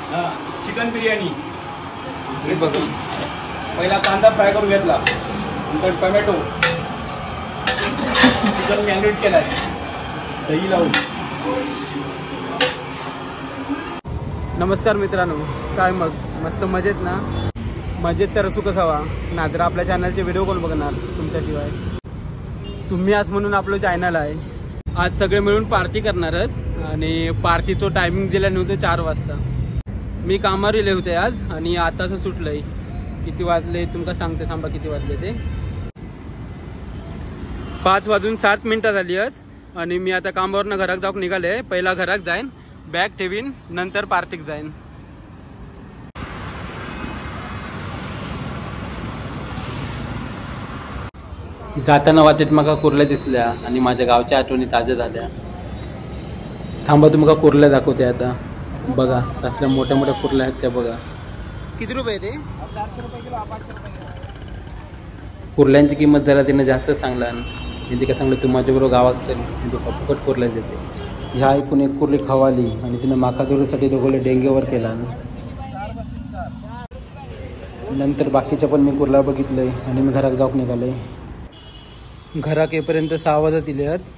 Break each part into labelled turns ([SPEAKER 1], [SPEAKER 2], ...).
[SPEAKER 1] Chicken biryani बघा. पहिला कांदा फ्राय करून घेतला, नंतर टोमॅटो, चिकन मॅरिनेट केलाय दही लावून. नमस्कार मित्रांनो, काय मग मस्त मजेत ना? मजेत तर असू कसावा ना. जर आपल्या चॅनलचे व्हिडिओ कोण बघणार तुमच्याशिवाय? तुम्ही आज म्हणून आपलं चॅनल आहे. आज सगळे मिळून पार्टी करणारच आणि पार्टीचं टायमिंग दिला नव्हतं 4 वाजता. मी कामावर गेले होते आज आणि आताच सुटलंय. किती वाजले तुमका सांगते, थांबा किती वाजले ते. 5:07 झाली आहेत आणि मी आता कामावरनं घरात जाऊन निघाले. पहिला घरात जाईन, बॅग ठेवीन, नंतर पार्टीक जाईन. जाताना वाटेत मका कुर्ल्या दिसल्या आणि माझ्या गावच्या आठवणी ताज्या झाल्या. थांबा तुमका कुर्ल्या दाखवते आता. बघा कसल्या मोठ्या मोठ्या कुर्ल्या आहेत त्या बघा. किती रुपये ते? 400 रुपये किलो, 500 रुपये किलो. कुर्ल्यांची किंमत जरा तिने जास्तच सांगला. म्हणजे काय सांगलं, तू माझ्याबरोबर गावात चल, तू फुकट कुर्ल्या देते. ह्या ऐकून एक कुर्ली खवाली आणि तिने माका जोडीसाठी दोघोले डेंगेवर केला. नंतर बाकीच्या पण मी कुर्ला बघितलंय आणि मी घरात जाऊन निघाले. घरात येईपर्यंत 6 वाजत इले आहेत.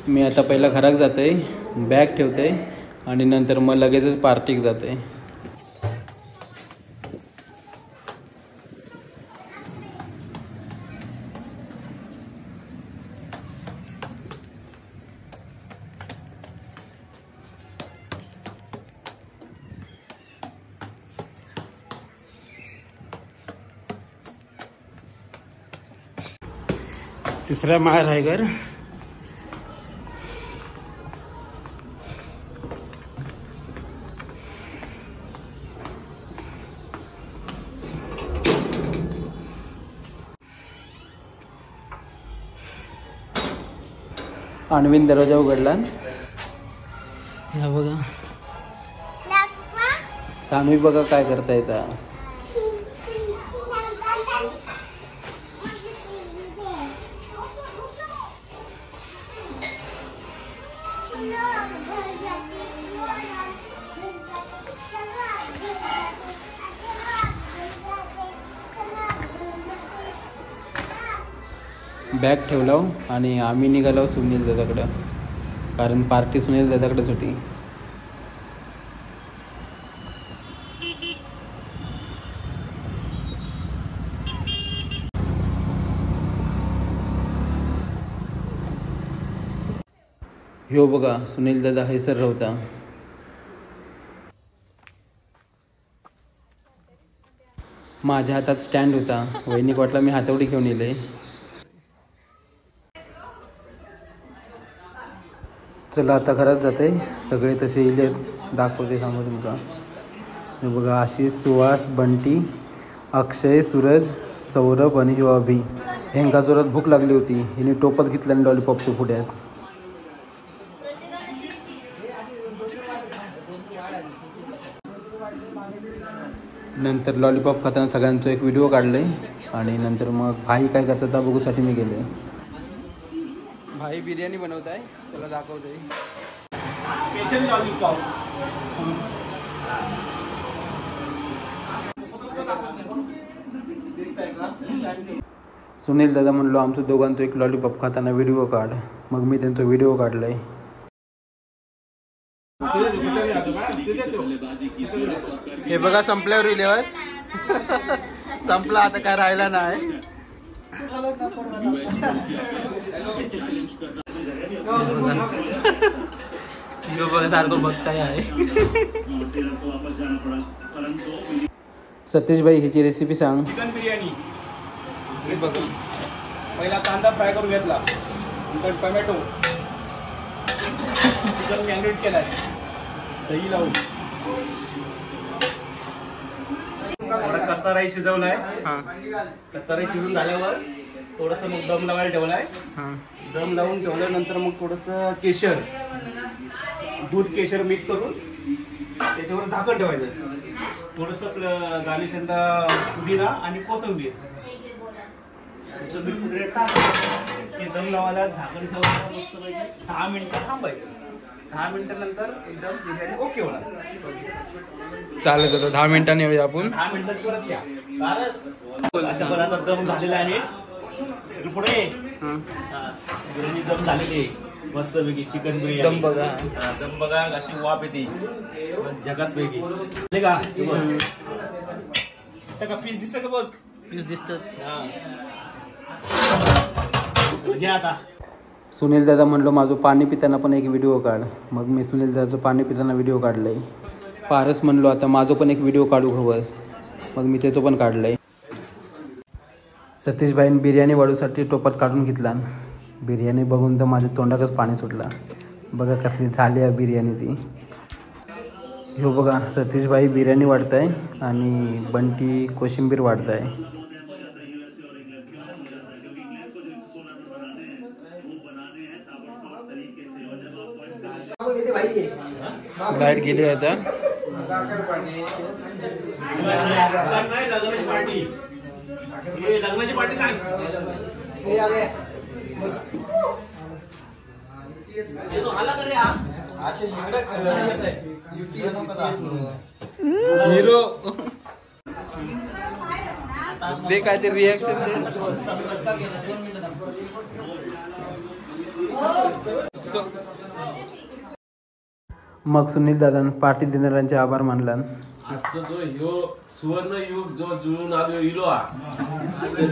[SPEAKER 1] मी आता पहिला घरात जाते, बॅग ठेवते आणि नंतर मग लगेचच पार्टीक जाते. तिसरा माळ आहे घर. आणवीन दरवाजा उघडला. बघा सानवी बघा काय करता येतं. बॅग ठेवला आणि आम्ही निघालो सुनील दादाकडं, कारण पार्टी सुनील दादाकडेच होती. ह्यो बघा सुनील दादा हैसर होता. माझ्या हातात स्टँड होता. वहिनीक वाटला मी हातवडी घेऊन येले. चला आता घरात जाते. सगळे तसे इले दाखवते थांबा तुमका. हे बघा आशिष, सुहास, बंटी, अक्षय, सूरज, सौरभ आणि यो अभि. ह्यांका जोरात भूक लागली होती. हिने टोपत घेतल्या आणि लॉलीपॉपच्या पुढ्यात. नंतर लॉलीपॉप खाताना सगळ्यांचा एक व्हिडिओ काढले आणि नंतर मग भाई काय करतात त्या बघूसाठी मी गेले. भाई बिर्याणी बनवत आहे, त्याला दाखवते. Special lollipop. सुनील दादा म्हणलो आमचं दोघांचं एक लॉलीपॉप खाताना व्हिडिओ काढ. मग मी त्यांचा व्हिडिओ काढलाय. हे बघा संपल्यावर इलेवत संपला, आता काय राहिला नाही. बघा सारखं बघताय आहे. सतीश भाई ह्याची रेसिपी सांग. चिकन बिर्याणी बघा. पहिला कांदा फ्राय करून घेतला, नंतर टोमॅटो, चिकन मॅरिनेट केलाय दही लावून. थोडा कच्चा राईस शिजवलाय. कच्चा राईस शिजून झाल्यावर थोडस मग दम लावायला ठेवलाय. दम लावून ठेवल्यानंतर मग थोडस केशर, दूध केशर मिक्स करून त्याच्यावर झाकण ठेवायचं. थोडस गार्निश पुदिना आणि कोथिंबीर
[SPEAKER 2] दम लावायला झाकण ठेवायला मस्तपैकी 10 मिनिटं थांबायचं. 10 मिनिटानंतर एकदम बिर्याणी ओके होणार.
[SPEAKER 1] चालेल आता 10 मिनिटांनी येऊया आपण.
[SPEAKER 2] 10 मिनिटात परत या. अशा प्रकारे दम झालेला आहे. पुढे बिर्याणी दम झालेली आहे मस्तपैकी. चिकन बिर्याणी
[SPEAKER 1] दम बघा.
[SPEAKER 2] दम बघा अशी वाफ येते जगास पैकी. का पीस दिसत का बघ.
[SPEAKER 1] पीस दिसतात.
[SPEAKER 2] घ्या आता.
[SPEAKER 1] सुनील दादा म्हणलो माझं पाणी पिताना पण एक व्हिडिओ काढ. मग मी सुनील दादाचं पाणी पिताना व्हिडिओ काढलाय. पारस म्हणलो आता माझं पण एक व्हिडिओ काढू हवंस. मग मी त्याचं पण काढलंय. सतीशबाईंनी बिर्याणी वाढूसाठी टोपात काढून घेतला. बिर्याणी बघून तर माझ्या तोंडाकच पाणी सुटला. बघा कसली झाली आहे बिर्याणी ती. हो बघा सतीशबाई बिर्याणी वाढताय आणि बंटी कोशिंबीर वाढताय. लाईट गेली आता.
[SPEAKER 2] लग्नाची पार्टी. लग्नाची पार्टी सांग.
[SPEAKER 1] हिरो दे काय ते रिॲक्शन दे. मग सुनील दादान पार्टी देणाऱ्यांचे आभार मानला.
[SPEAKER 3] आजचा जो ह्यो सुवर्ण युग जो जुळून आलो इलो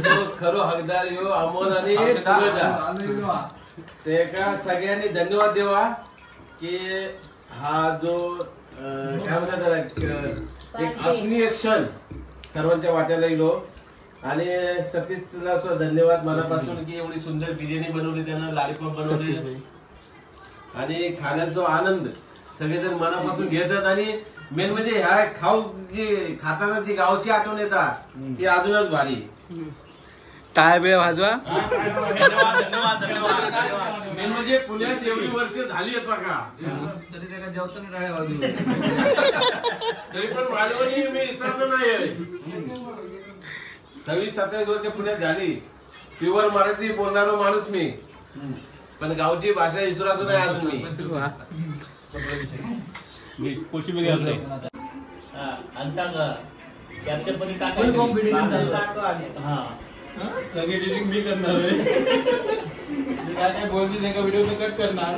[SPEAKER 3] तो खरो हकदार ह्यो अमोल आणि सूरज. ते का सगळ्यांनी धन्यवाद देवा की हा जो काय म्हणतात एक अस्मिय क्षण सर्वांच्या वाट्याला इलो. आणि सतीशला सुद्धा धन्यवाद मनापासून की एवढी सुंदर बिर्याणी बनवली त्यानं. लालीपॉप बनवले आणि खाण्याचा आनंद सगळेजण मनापासून घेतात. आणि मेन म्हणजे ह्या खाऊ जी खाताना जी गावची आठवण येतात ती अजूनच भारी.
[SPEAKER 1] टाळ्या बिळ्या वाजवा.
[SPEAKER 2] धन्यवाद धन्यवाद धन्यवाद.
[SPEAKER 3] मेन म्हणजे पुण्यात एवढी वर्ष झाली आहेत बघा
[SPEAKER 1] तरी त्याला जेवताना टाळ्या वाजू.
[SPEAKER 3] तरी पण माझ्यावरही मी विसरलो नाही. 26-27 वर्ष पुण्यात झाली. प्युअर मराठी बोलणारो माणूस मी. पण गावची भाषा विसरायचो नाही अजून मी.
[SPEAKER 2] कोशिंबीर घालतोय.
[SPEAKER 1] मी करणार. बोलते व्हिडिओ कट करणार.